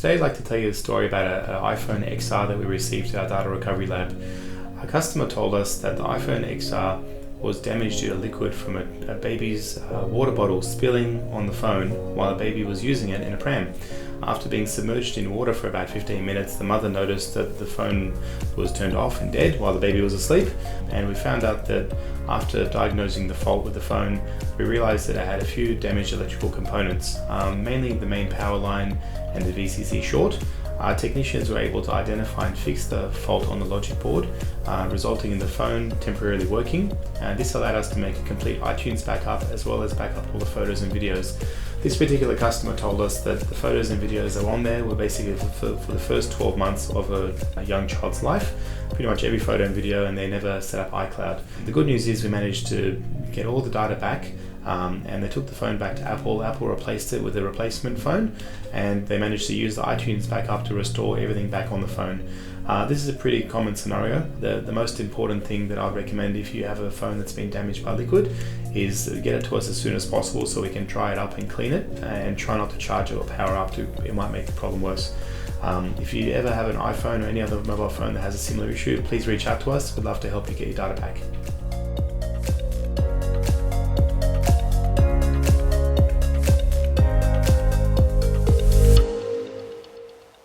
Today I'd like to tell you a story about an iPhone XR that we received at our data recovery lab. Our customer told us that the iPhone XR was damaged due to liquid from a baby's water bottle spilling on the phone while the baby was using it in a pram. After being submerged in water for about 15 minutes, the mother noticed that the phone was turned off and dead while the baby was asleep, and we found out that after diagnosing the fault with the phone, we realized that it had a few damaged electrical components, mainly the main power line and the VCC short. Our technicians were able to identify and fix the fault on the logic board, resulting in the phone temporarily working. This allowed us to make a complete iTunes backup as well as back up all the photos and videos. This particular customer told us that the photos and videos that were on there were basically for the first 12 months of a young child's life, pretty much every photo and video, and they never set up iCloud. The good news is we managed to get all the data back, and they took the phone back to Apple. Apple replaced it with a replacement phone, and they managed to use the iTunes backup to restore everything back on the phone. This is a pretty common scenario. The most important thing that I'd recommend if you have a phone that's been damaged by liquid is get it to us as soon as possible so we can dry it up and clean it, and try not to charge it or power up. It might make the problem worse. If you ever have an iPhone or any other mobile phone that has a similar issue, please reach out to us. We'd love to help you get your data back.